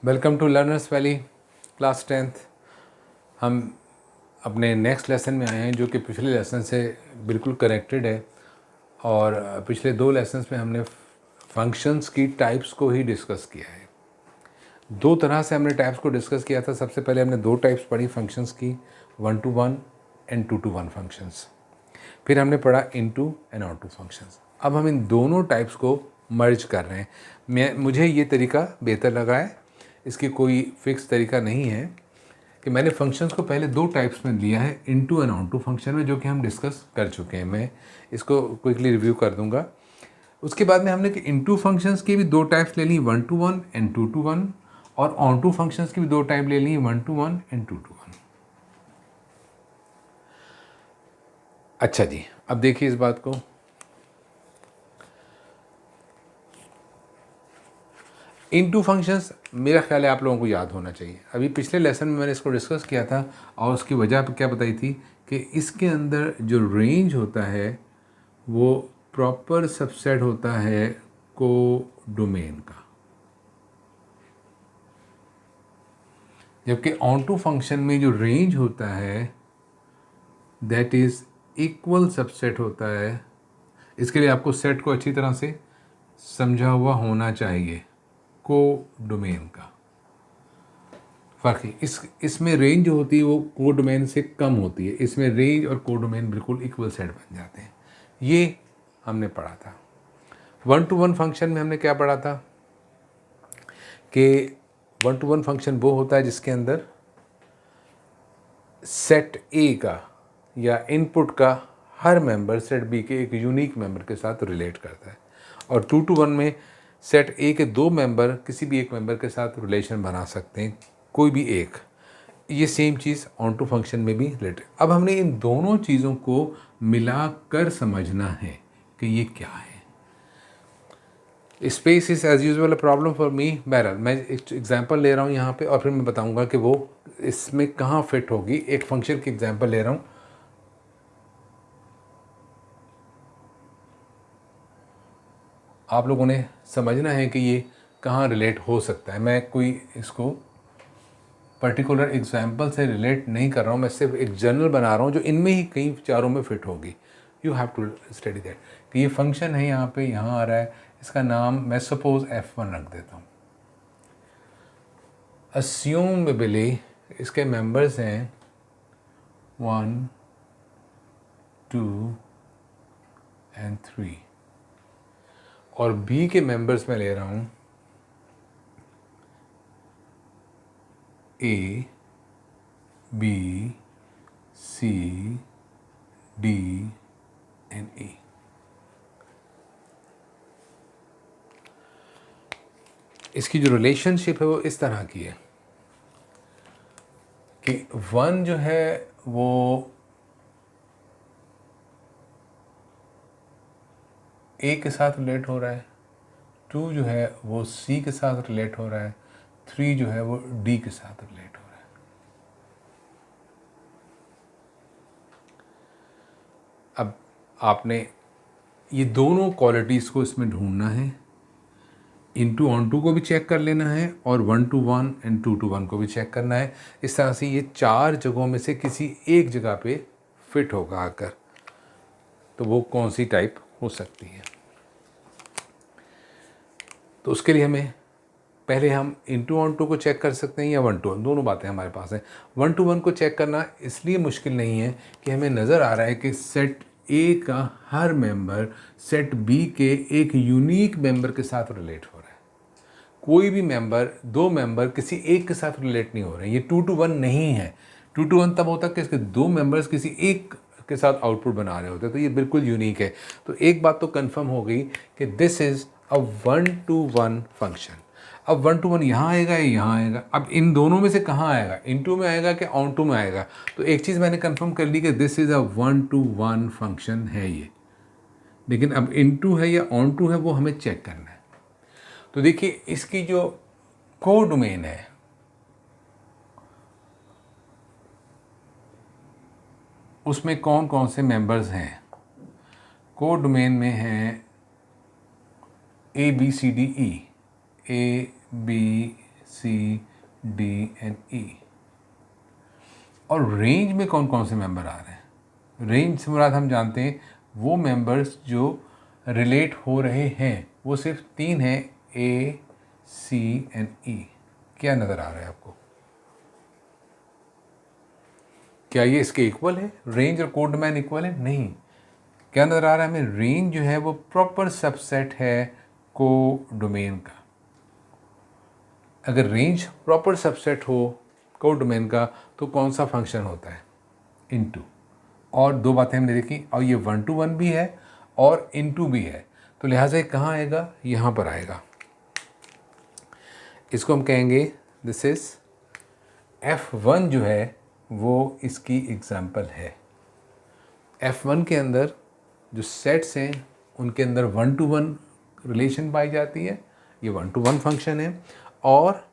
Welcome to Learners Valley class 10th। हम अपने next lesson में आए हैं जो कि पिछले लेसन से बिल्कुल कनेक्टेड है। और पिछले 2 लेसन्स में हमने फंक्शंस की टाइप्स को ही डिस्कस किया है। 2 तरह से हमने टाइप्स को डिस्कस किया था। सबसे पहले हमने 2 टाइप्स पढ़ी फंक्शंस की, 1 to 1 एंड 2 to 1 फंक्शंस। फिर हमने पढ़ा into and onto functions. अब हम इन दोनों टाइप्स को मर्ज कर रहे हैं। मुझे ये तरीका बेहतर लगा है। इसकी कोई फिक्स तरीका नहीं है कि मैंने फंक्शंस को पहले 2 टाइप्स में लिया है, into and onto function में, जो कि हम डिस्कस कर चुके हैं। मैं इसको क्विकली रिव्यू कर दूंगा। उसके बाद में हमने कि इनटू फंक्शंस की भी 2 टाइप्स ले ली, 1 to 1 एंड 2 to 1, और ऑन टू फंक्शंस की भी 2 टाइप ले ली, 1 to 1 एंड 2 to 1। अच्छा जी, अब देखिए इस बात को। इनटू फंक्शंस मेरा ख्याल है आप लोगों को याद होना चाहिए। अभी पिछले लेसन में मैंने इसको डिस्कस किया था और उसकी वजह क्या बताई थी कि इसके अंदर जो रेंज होता है वो प्रॉपर सबसेट होता है को डोमेन का, जबकि ऑन टू फंक्शन में जो रेंज होता है दैट इज इक्वल सबसेट होता है। इसके लिए आपको सेट को अच्छी तरह से समझा हुआ होना चाहिए, को डोमेन का। फ़र्क है इसमें रेंज जो होती है वो को डोमेन से कम होती है। इसमें रेंज और को डोमेन बिल्कुल इक्वल सेट बन जाते हैं। ये हमने पढ़ा था। 1 to 1 फंक्शन में हमने क्या पढ़ा था कि 1 to 1 फंक्शन वो होता है जिसके अंदर सेट ए का या इनपुट का हर मेंबर सेट बी के एक यूनिक मेंबर के साथ रिलेट करता है, और 2 to 1 में सेट ए के 2 मेंबर किसी भी एक मेंबर के साथ रिलेशन बना सकते हैं, कोई भी एक। ये सेम चीज़ ऑन टू फंक्शन में भी रिलेटेड। अब हमने इन दोनों चीज़ों को मिलाकर समझना है कि ये क्या है। Space is as usual a problem for me. बहरहाल मैं एक एग्जांपल ले रहा हूँ यहाँ पे और फिर मैं बताऊँगा कि वो इसमें कहाँ फिट होगी। एक फंक्शन की एग्जांपल ले रहा हूँ। आप लोगों ने समझना है कि ये कहाँ रिलेट हो सकता है। मैं कोई इसको पर्टिकुलर एग्जाम्पल से रिलेट नहीं कर रहा हूँ, मैं सिर्फ एक जनरल बना रहा हूँ जो इनमें ही कई चारों में फिट होगी। You have to study that कि ये फंक्शन है यहाँ पे, यहाँ आ रहा है, इसका नाम मैं सपोज f1 रख देता हूँ। अस्यूमेबली इसके मेंबर्स हैं 1 2 एंड 3, और b के मेंबर्स में ले रहा हूँ a b c d and e। इसकी जो रिलेशनशिप है वो इस तरह की है कि 1 जो है वो ए के साथ रिलेट हो रहा है, 2 जो है वो सी के साथ रिलेट हो रहा है, 3 जो है वो डी के साथ रिलेट हो रहा है। अब आपने ये दोनों क्वालिटीज़ को इसमें ढूंढना है। इनटू ऑन टू को भी चेक कर लेना है और 1 to 1 एंड 2 to 1 को भी चेक करना है। इस तरह से ये 4 जगहों में से किसी एक जगह पे फिट होगा आकर, तो वो कौन सी टाइप हो सकती है। तो उसके लिए हमें पहले हम इनटू ऑन टू को चेक कर सकते हैं या 1 to 1, दोनों बातें हमारे पास हैं। 1 to 1 को चेक करना इसलिए मुश्किल नहीं है कि हमें नज़र आ रहा है कि सेट ए का हर मेंबर सेट बी के एक यूनिक मेंबर के साथ रिलेट हो रहा है। कोई भी मेंबर, 2 मेंबर किसी एक के साथ रिलेट नहीं हो रहे हैं। ये 2 to 1 नहीं है। 2 to 1 तब होता है कि इसके 2 मेंबर्स किसी एक के साथ आउटपुट बना रहे होते हैं, तो ये बिल्कुल यूनिक है। तो एक बात तो कंफर्म हो गई कि this is a 1 to 1 function. अब 1 to 1 यहाँ आएगा या यहाँ आएगा। अब इन दोनों में से कहाँ आएगा, इनटू में आएगा कि ऑन टू में आएगा। तो एक चीज़ मैंने कंफर्म कर ली कि this is a 1 to 1 function है ये। लेकिन अब इनटू है या ऑन टू है वो हमें चेक करना है। तो देखिए इसकी जो को डोमेन है उसमें कौन कौन से मेंबर्स हैं। को डोमेन में हैं A B C D E, A B C D and E. और रेंज में कौन कौन से मेंबर आ रहे हैं? रेंज से मुराद हम जानते हैं वो मेंबर्स जो रिलेट हो रहे हैं, वो सिर्फ 3 हैं, ए सी एंड ई। क्या नज़र आ रहा है आपको? क्या ये इसके इक्वल है? रेंज और कोड डोमेन इक्वल है? नहीं। क्या नज़र आ रहा है हमें? रेंज जो है वो प्रॉपर सबसेट है को डोमेन का। अगर रेंज प्रॉपर सबसेट हो को डोमेन का तो कौन सा फंक्शन होता है? इनटू। और दो बातें हमने देखी, और ये 1 to 1 भी है और इनटू भी है, तो लिहाजा ये कहाँ आएगा? यहाँ पर आएगा। इसको हम कहेंगे दिस इज F1 जो है वो इसकी एग्जाम्पल है। F1 के अंदर जो सेट्स हैं उनके अंदर 1 to 1 रिलेशन पाई जाती है, ये 1 to 1 फंक्शन है। और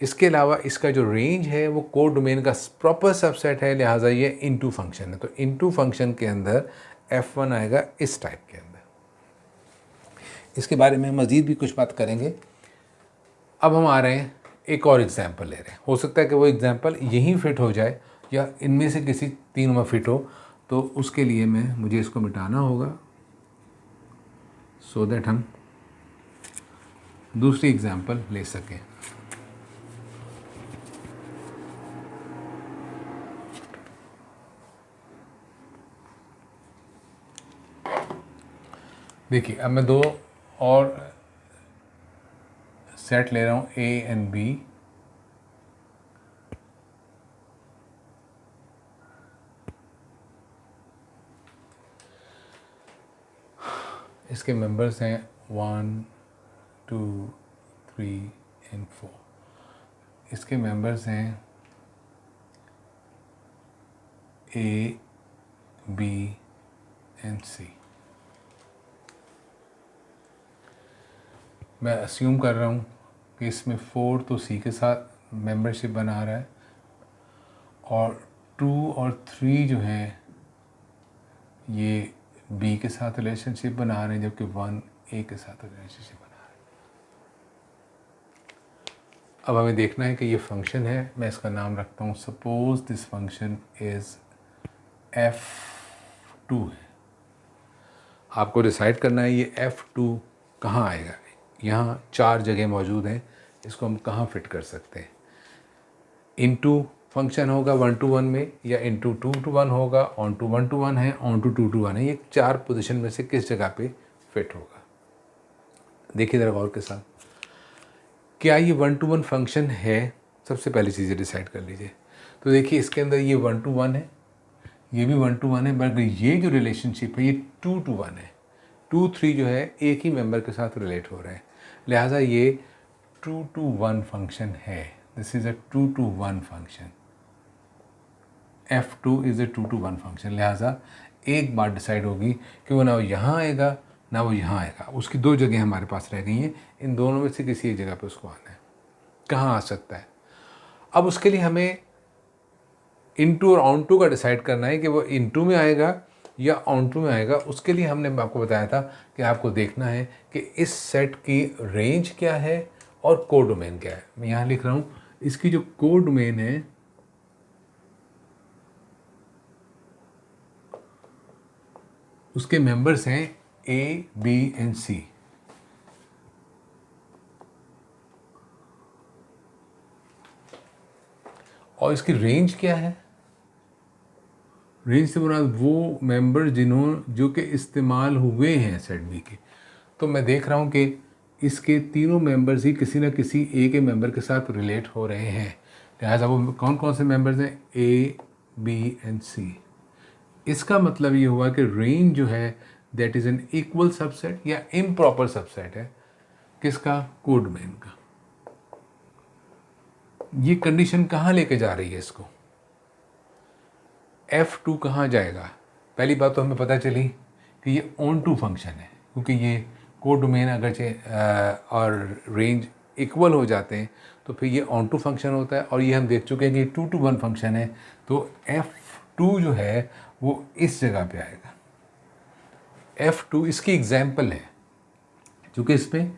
इसके अलावा इसका जो रेंज है वो कोड डोमेन का प्रॉपर सबसेट है, लिहाजा ये इनटू फंक्शन है। तो इनटू फंक्शन के अंदर F1 आएगा इस टाइप के अंदर। इसके बारे में मज़ीद भी कुछ बात करेंगे। अब हम आ रहे हैं एक और एग्जाम्पल ले रहे हैं। हो सकता है कि वो एग्जाम्पल यहीं फिट हो जाए या इनमें से किसी तीनों में फिट हो, तो उसके लिए मुझे इसको मिटाना होगा सो दैट हम दूसरी एग्जाम्पल ले सकें। देखिए, अब मैं दो और सेट ले रहा हूँ, ए एंड बी। इसके मेंबर्स हैं 1 2 3 एंड 4। इसके मेंबर्स हैं ए बी एंड सी। मैं अस्यूम कर रहा हूँ कि इसमें 4 तो सी के साथ मेंबरशिप बना रहा है और 2 और 3 जो हैं ये बी के साथ रिलेशनशिप बना रहे हैं, जबकि 1 ए के साथ रिलेशनशिप बना रहे हैं। अब हमें देखना है कि ये फंक्शन है, मैं इसका नाम रखता हूँ suppose this function is F2 है। आपको डिसाइड करना है ये F2 कहाँ आएगा। यहाँ 4 जगह मौजूद हैं, इसको हम कहाँ फिट कर सकते हैं। इनटू फंक्शन होगा 1 to 1 में, या इनटू 2 to 1 होगा, ऑन टू 1 to 1 है, ऑन टू 2 to 1 है। ये 4 पोजीशन में से किस जगह पे फिट होगा? देखिए ज़रा गौर के साथ, क्या ये 1 to 1 फंक्शन है? सबसे पहली चीज़ें डिसाइड कर लीजिए। तो देखिए इसके अंदर ये 1 to 1 है, ये भी 1 to 1 है, मगर ये जो रिलेशनशिप है ये 2 to 1 है। 2 3 जो है एक ही मेंबर के साथ रिलेट हो रहे हैं, लिहाजा ये 2 to 1 फंक्शन है। This is a 2 to 1 function. F2 is a 2 to 1 function. लिहाजा एक बात डिसाइड होगी कि वो ना वो यहाँ आएगा ना वो यहाँ आएगा। उसकी 2 जगह हमारे पास रह गई हैं, इन दोनों में से किसी एक जगह पे उसको आना है। कहाँ आ सकता है? अब उसके लिए हमें इनटू और ऑन टू का डिसाइड करना है कि वो इनटू में आएगा या ऑन टू में आएगा। उसके लिए हमने आपको बताया था कि आपको देखना है कि इस सेट की रेंज क्या है और कोड डोमेन क्या है। मैं यहाँ लिख रहा हूँ, इसकी जो कोड डोमेन है उसके मेंबर्स हैं ए बी एंड सी। और इसकी रेंज क्या है? रेंज से मुराद वो मेंबर जो कि इस्तेमाल हुए हैं सेट बी के। तो मैं देख रहा हूँ कि इसके तीनों मेंबर्स ही किसी न किसी ए के मेंबर के साथ रिलेट हो रहे हैं, लिहाजा वो कौन कौन से मेंबर्स हैं? ए बी एंड सी। इसका मतलब ये हुआ कि रेंज जो है that is an equal subset या इम्प्रॉपर सबसेट है किसका? कोड डोमेन का। ये कंडीशन कहाँ लेके जा रही है इसको? F2 कहाँ जाएगा? पहली बात तो हमें पता चली कि ये ऑन टू फंक्शन है, क्योंकि ये कोड डोमेन अगर और रेंज इक्वल हो जाते हैं तो फिर ये ऑन टू फंक्शन होता है। और ये हम देख चुके हैं कि 2 to 1 फंक्शन है, तो F2 जो है वो इस जगह पे आएगा। F2 इसकी एग्जाम्पल है, क्योंकि इसमें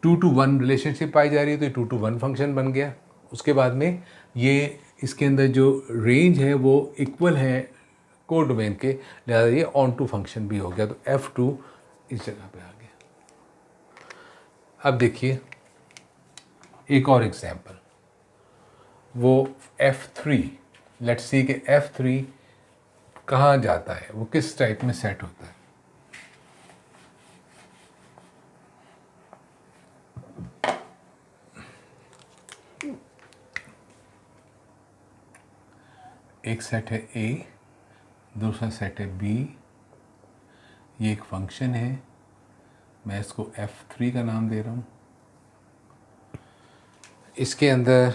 2 to 1 रिलेशनशिप पाई जा रही है, तो ये 2 to 1 फंक्शन बन गया। उसके बाद में ये इसके अंदर जो रेंज है वो इक्वल है कोडोमेन के, लिहाजा ये ऑन टू फंक्शन भी हो गया, तो F2 इस जगह पे आ गया। अब देखिए एक और एग्जांपल, वो F3, लेट्स सी कि F3 कहाँ जाता है, वो किस टाइप में सेट होता है। एक सेट है A, दूसरा सेट है B, ये एक फंक्शन है, मैं इसको F3 का नाम दे रहा हूँ। इसके अंदर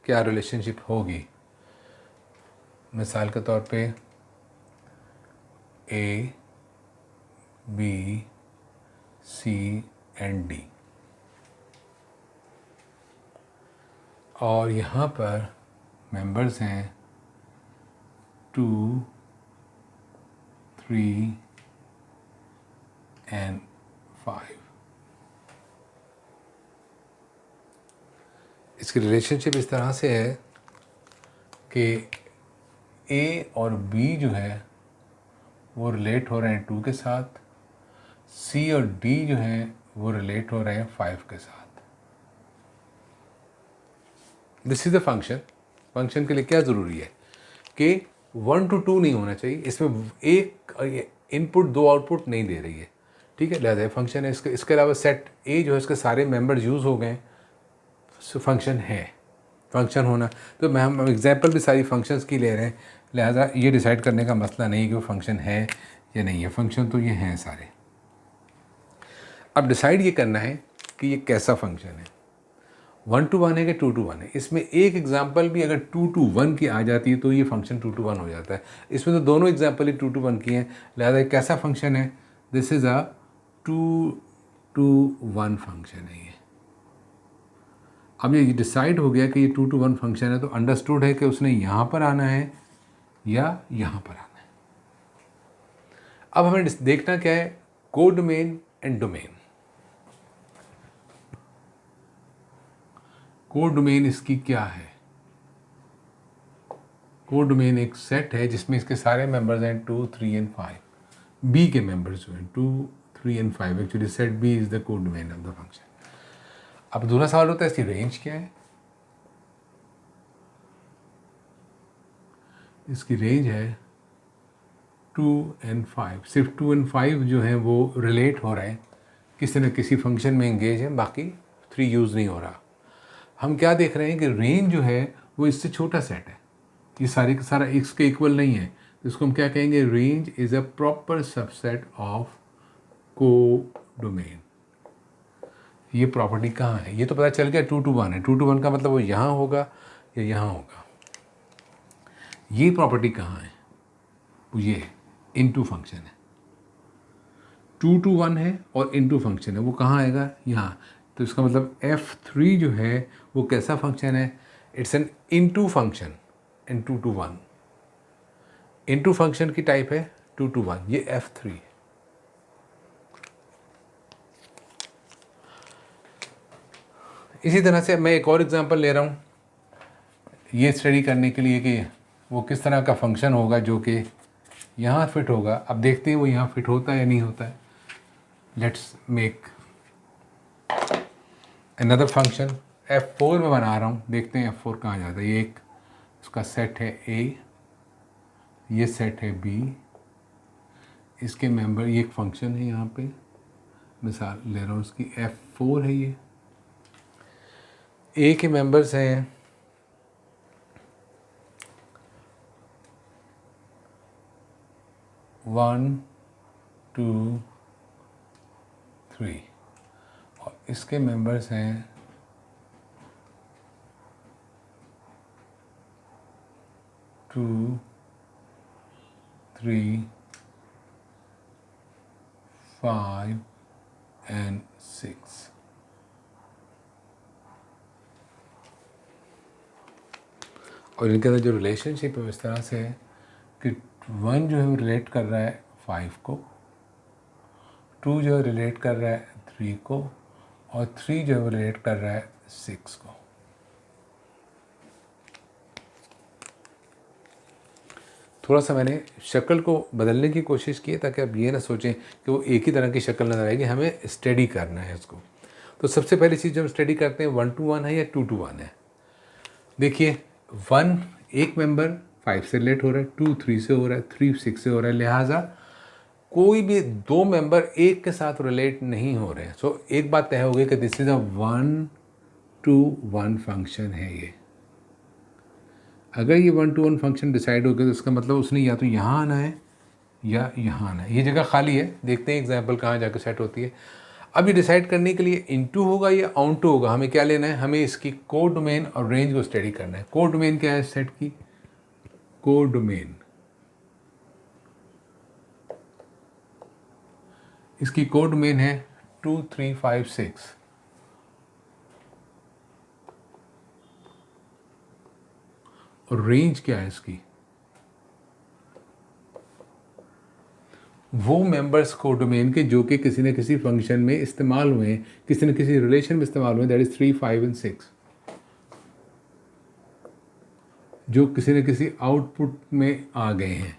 क्या रिलेशनशिप होगी, मिसाल के तौर पे A, B, C and D, और यहाँ पर मेंबर्स हैं 2, 3 एंड 5। इसकी रिलेशनशिप इस तरह से है कि A और B जो है वो रिलेट हो रहे हैं 2 के साथ, C और D जो है वो रिलेट हो रहे हैं 5 के साथ। This is the function. Function के लिए क्या ज़रूरी है कि 1 to 2 नहीं होना चाहिए, इसमें एक इनपुट 2 आउटपुट नहीं दे रही है, ठीक है, लिहाजा फंक्शन है। इसके अलावा सेट ए जो है इसके सारे मेंबर्स यूज़ हो गए, फंक्शन है। फंक्शन होना, तो मैं हम एग्जांपल भी सारी फंक्शंस की ले रहे हैं, लिहाजा ये डिसाइड करने का मसला नहीं है कि वो फंक्शन है या नहीं है, फंक्शन तो ये हैं सारे। अब डिसाइड ये करना है कि ये कैसा फंक्शन है, 1 to 1 है कि 2 to 1 है। इसमें एक एग्जांपल भी अगर 2 to 1 की आ जाती है तो ये फंक्शन 2 to 1 हो जाता है। इसमें तो दोनों एग्जांपल ही 2 to 1 की हैं, लिहाजा एक कैसा फंक्शन है, this is a 2 to 1 function है ये। अब ये डिसाइड हो गया कि ये 2 to 1 फंक्शन है, तो अंडरस्टूड है कि उसने यहाँ पर आना है या यहाँ पर आना है। अब हमें देखना क्या है, कोडोमेन एंड डोमेन। कोडोमेन इसकी क्या है, कोडोमेन एक सेट है जिसमें इसके सारे मेंबर्स हैं 2, 3 एंड 5। बी के मेंबर्स जो हैं 2, 3 and 5, actually set B is the codomain of the function. अब दूसरा सवाल होता है इसकी रेंज क्या है। इसकी रेंज है 2 एंड 5। सिर्फ 2 एंड 5 जो हैं वो रिलेट हो रहे हैं, किसी न किसी फंक्शन में एंगेज हैं, बाकी 3 यूज़ नहीं हो रहा। हम क्या देख रहे हैं कि रेंज जो है वो इससे छोटा सेट है, ये सारे का सारा एक्स के इक्वल नहीं है, तो इसको हम क्या कहेंगे, range is a proper subset of codomain. ये प्रॉपर्टी कहाँ है, ये तो पता चल गया 2 to 1 है। 2 to 1 का मतलब वो यहाँ होगा या यहाँ होगा। ये प्रॉपर्टी कहाँ है, वो ये इनटू फंक्शन है। 2 to 1 है और इनटू फंक्शन है, वो कहाँ आएगा, यहाँ। तो इसका मतलब F3 जो है वो कैसा फंक्शन है, it's an into function in 2 to 1। Into function की टाइप है 2 to 1, ये F3 है। इसी तरह से मैं एक और एग्जांपल ले रहा हूँ ये स्टडी करने के लिए कि वो किस तरह का फंक्शन होगा जो कि यहाँ फिट होगा। अब देखते हैं वो यहाँ फिट होता है या नहीं होता है। Let's make another function, F4 में बना रहा हूँ, देखते हैं F4 कहाँ जाता है। ये एक इसका सेट है A, ये सेट है B, इसके मेंबर, ये एक फंक्शन है, यहाँ पे मिसाल ले रहा हूँ इसकी, F4 है। ये A के मेंबर्स हैं 1, 2, 3 और इसके मेंबर्स हैं 2, 3, 5 एंड 6। और इनके अंदर जो रिलेशनशिप है इस तरह से है कि 1 जो है वो रिलेट कर रहा है 5 को, 2 जो है रिलेट कर रहा है 3 को, और 3 जो है वो रिलेट कर रहा है 6 को। थोड़ा सा मैंने शक्ल को बदलने की कोशिश की ताकि आप ये ना सोचें कि वो एक ही तरह की शक्ल नज़र आएगी, हमें स्टडी करना है इसको। तो सबसे पहली चीज़ जो हम स्टडी करते हैं 1 to 1 है या 2 to 1 है। देखिए 1 एक मेंबर 5 से रिलेट हो रहा है, 2 3 से हो रहा है, 3 6 से हो रहा है, लिहाजा कोई भी 2 मेंबर एक के साथ रिलेट नहीं हो रहे हैं। सो एक बात तय हो गई कि this is a 1 to 1 function है ये। अगर ये 1 to 1 फंक्शन डिसाइड हो गया तो इसका मतलब उसने या तो यहाँ आना है या यहाँ आना है। ये जगह खाली है, देखते हैं एग्जाम्पल कहाँ जाकर सेट होती है। अब ये डिसाइड करने के लिए इनटू होगा या ऑन टू होगा, हमें क्या लेना है, हमें इसकी कोड डोमेन और रेंज को स्टडी करना है। कोड डोमेन क्या है सेट की, कोड डोमेन, इसकी कोड डोमेन है 2 3 5 6। और रेंज क्या है इसकी, वो मेंबर्स कोड डोमेन के जो कि किसी न किसी फंक्शन में इस्तेमाल हुए, किसी न किसी रिलेशन में इस्तेमाल हुए, दैट इज 3 5 एंड 6, जो किसी न किसी आउटपुट में आ गए हैं।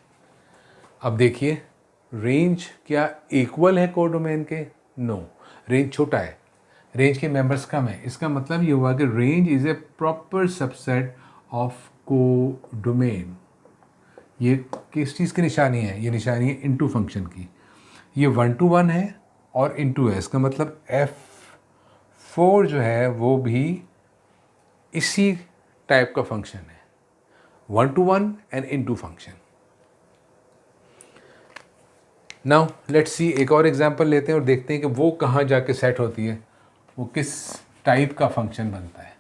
अब देखिए रेंज क्या इक्वल है कोड डोमेन के, नो, रेंज छोटा है, रेंज के मेंबर्स कम है। इसका मतलब ये हुआ कि range is a proper subset of को डोमेन। ये किस चीज़ की निशानी है, ये निशानी है इनटू फंक्शन की। ये 1 to 1 है और इनटू है, इसका मतलब F4 जो है वो भी इसी टाइप का फंक्शन है, 1 to 1 and into function. Now let's see, एक और एग्जांपल लेते हैं और देखते हैं कि वो कहाँ जाके सेट होती है, वो किस टाइप का फंक्शन बनता है।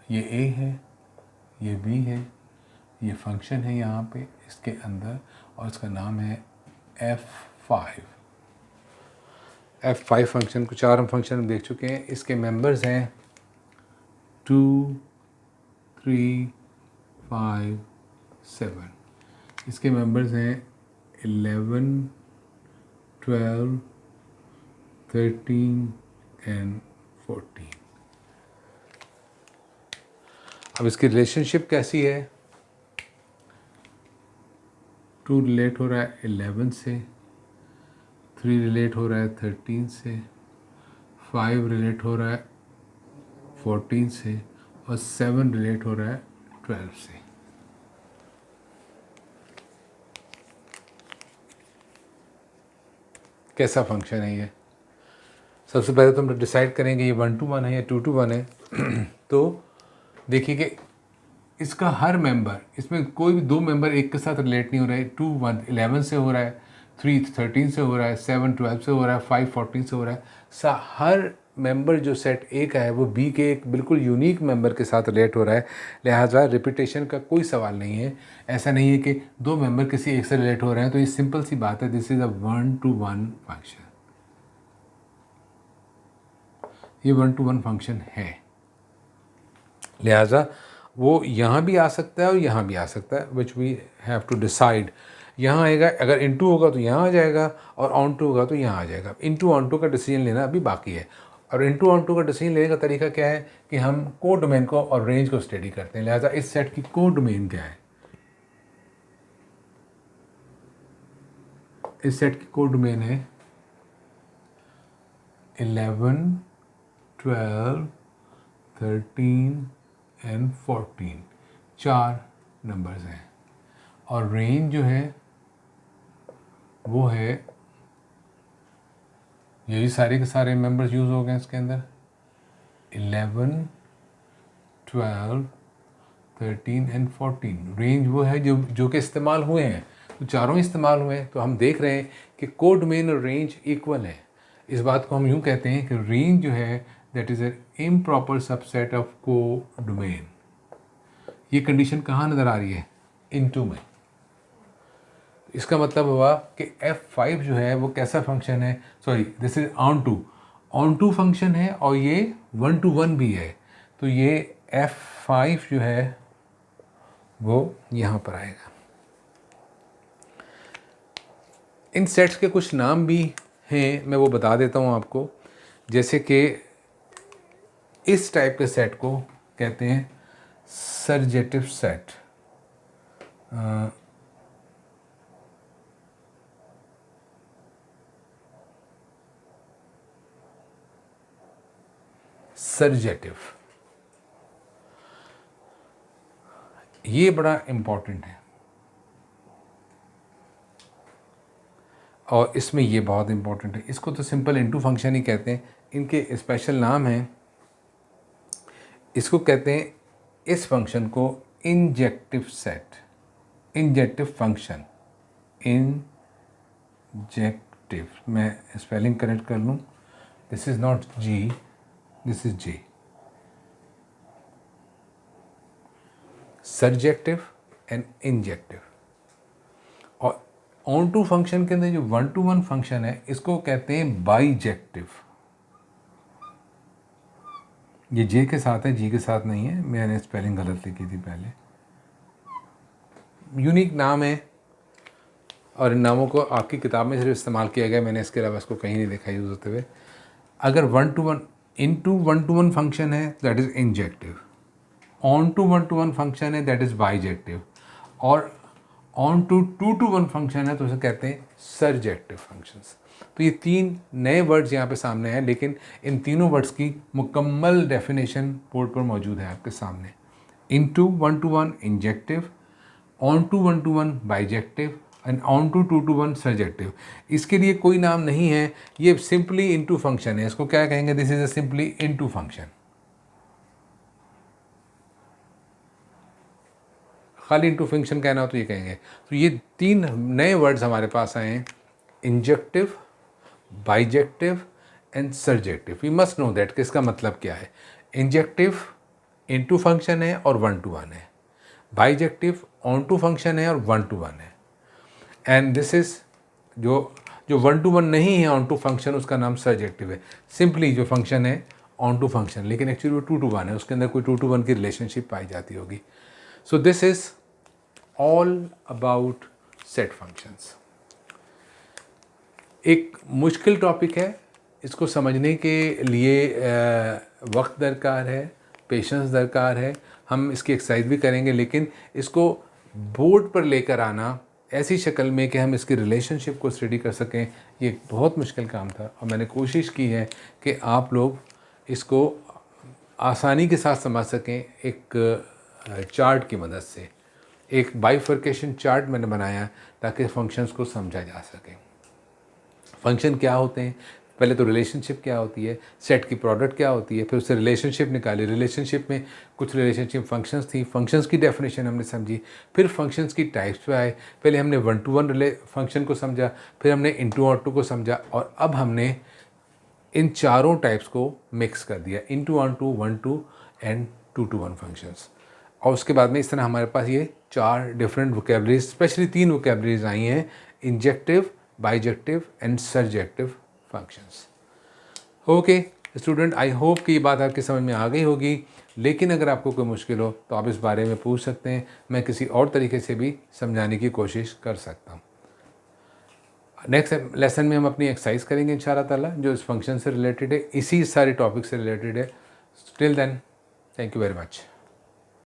ये A है, ये B है, ये फंक्शन है यहाँ पे इसके अंदर और इसका नाम है F5। F5 फंक्शन को 4 हम फंक्शन देख चुके हैं। इसके मेंबर्स हैं 2 3 5 7। इसके मेंबर्स हैं 11 12 13 एंड 14। अब इसकी रिलेशनशिप कैसी है, 2 रिलेट हो रहा है 11 से, 3 रिलेट हो रहा है 13 से, 5 रिलेट हो रहा है 14 से और 7 रिलेट हो रहा है 12 से। कैसा फंक्शन है ये, सबसे पहले तो हम डिसाइड करेंगे ये 1 to 1 है या 2 to 1 है। तो देखिए कि इसका हर मेंबर, इसमें कोई भी 2 मेंबर एक के साथ रिलेट नहीं हो रहा है। 2 1 11 से हो रहा है, 3 13 से हो रहा है, 7 12 से हो रहा है, 5 14 से हो रहा है। हर मेंबर जो सेट ए का है वो बी के एक बिल्कुल यूनिक मेंबर के साथ रिलेट हो रहा है, लिहाजा रिपीटेशन का कोई सवाल नहीं है। ऐसा नहीं है कि 2 मेंबर किसी एक से रिलेट हो रहे हैं, तो ये सिंपल सी बात है, this is a 1 to 1 function. ये 1 to 1 फंक्शन है, लिहाजा वो यहाँ भी आ सकता है और यहाँ भी आ सकता है, which we have to decide. यहाँ आएगा, अगर इनटू होगा तो यहाँ आ जाएगा और ऑन टू होगा तो यहाँ आ जाएगा। इनटू ऑन टू का डिसीजन लेना अभी बाकी है। और इनटू ऑन टू का डिसीजन लेने का तरीका क्या है कि हम कोड डोमेन को और रेंज को स्टडी करते हैं। लिहाजा इस सेट की कोड डोमेन क्या है, इस सेट की कोड डोमेन है 11 12 13 एंड 14, 4 नंबर्स हैं। और रेंज जो है वो है, यही सारे के सारे मेंबर्स यूज़ हो गए इसके अंदर, 11 12 13 एंड 14। रेंज वो है जो कि इस्तेमाल हुए हैं, तो चारों इस्तेमाल हुए हैं। तो हम देख रहे हैं कि कोड डोमेन और रेंज इक्वल है। इस बात को हम यूँ कहते हैं कि रेंज जो है that is an improper subset of को डोमेन। ये कंडीशन कहाँ नज़र आ रही है, इनटू में। इसका मतलब हुआ कि f5 जो है वो कैसा फंक्शन है, sorry this is onto function है और ये 1 to 1 भी है, तो ये f5 जो है वो यहाँ पर आएगा। इन सेट्स के कुछ नाम भी हैं, मैं वो बता देता हूँ आपको। जैसे कि इस टाइप के सेट को कहते हैं सर्जेटिव सेट। सर्जेटिव, ये बड़ा इम्पोर्टेंट है और इसमें ये बहुत इम्पोर्टेंट है। इसको तो सिंपल इनटू फंक्शन ही कहते हैं, इनके स्पेशल नाम हैं। इसको कहते हैं, इस फंक्शन को injective set, injective function, injective, मैं स्पेलिंग करेक्ट कर लूँ, this is not G, this is J, surjective and injective. और ऑन टू फंक्शन के अंदर जो 1 to 1 फंक्शन है इसको कहते हैं बाइजेक्टिव। ये जे के साथ है, जी के साथ नहीं है, मैंने स्पेलिंग गलत लिखी थी पहले। यूनिक नाम है और इन नामों को आपकी किताब में सिर्फ इस्तेमाल किया गया, मैंने इसके अलावा इसको कहीं नहीं देखा यूज़ होते हुए। अगर 1 to 1 इनटू 1 to 1 फंक्शन है that is injective, onto 1 to 1 function है दैट इज़ बाइजेक्टिव, और ऑन टू 2 to 1 फंक्शन है तो उसे कहते हैं सर्जेक्टिव फंक्शंस। तो ये 3 नए वर्ड्स यहाँ पे सामने हैं, लेकिन इन तीनों वर्ड्स की मुकम्मल डेफिनेशन बोर्ड पर मौजूद है आपके सामने। Into 1 to 1 injective, onto 1 to 1 bijective and onto 2 to 1 surjective. इसके लिए कोई नाम नहीं है, ये सिंपली इनटू फंक्शन है। इसको क्या कहेंगे, this is a simply into function. खाली इनटू फंक्शन कहना हो तो ये कहेंगे। तो ये 3 नए वर्ड्स हमारे पास आए हैं, injective, bijective and surjective. We must know that कि इसका मतलब क्या है। इंजेक्टिव इनटू फंक्शन है और 1 to 1 है, बाइजेक्टिव ऑन टू फंक्शन है और 1 to 1 है, एंड दिस इज़ जो 1 to 1 नहीं है ऑन टू फंक्शन, उसका नाम सर्जेक्टिव है। सिंपली जो फंक्शन है ऑन टू फंक्शन, लेकिन एक्चुअली वो 2 to 1 है, उसके अंदर कोई 2 to 1 की रिलेशनशिप पाई जाती होगी। So this is all about set functions. एक मुश्किल टॉपिक है, इसको समझने के लिए वक्त दरकार है, पेशेंस दरकार है। हम इसकी एक्सरसाइज भी करेंगे, लेकिन इसको बोर्ड पर लेकर आना ऐसी शक्ल में कि हम इसकी रिलेशनशिप को स्टडी कर सकें, ये एक बहुत मुश्किल काम था। और मैंने कोशिश की है कि आप लोग इसको आसानी के साथ समझ सकें एक चार्ट की मदद से। एक बाइफर्केशन चार्ट मैंने बनाया ताकि फंक्शंस को समझा जा सके। फंक्शन क्या होते हैं, पहले तो रिलेशनशिप क्या होती है, सेट की प्रोडक्ट क्या होती है, फिर उससे रिलेशनशिप निकाली, रिलेशनशिप में कुछ रिलेशनशिप फंक्शंस थी, फंक्शंस की डेफिनेशन हमने समझी, फिर फंक्शंस की टाइप्स पे आए। पहले हमने 1 to 1 फंक्शन को समझा, फिर हमने इनटू और टू को समझा, और अब हमने इन चारों टाइप्स को मिक्स कर दिया, into onto, 1 to and 2 to 1 functions. और उसके बाद में इस तरह हमारे पास ये 4 डिफरेंट वोकेबलरीज, स्पेशली 3 वोकेबलरीज आई हैं, injective, bijective and surjective functions. Okay student, I hope कि ये बात आपकी समझ में आ गई होगी, लेकिन अगर आपको कोई मुश्किल हो तो आप इस बारे में पूछ सकते हैं, मैं किसी और तरीके से भी समझाने की कोशिश कर सकता हूँ। नेक्स्ट लेसन में हम अपनी एक्सरसाइज करेंगे इंशाअल्लाह ताला, जो इस फंक्शन से रिलेटेड है, इसी सारे टॉपिक से रिलेटेड है। Till then, thank you very much.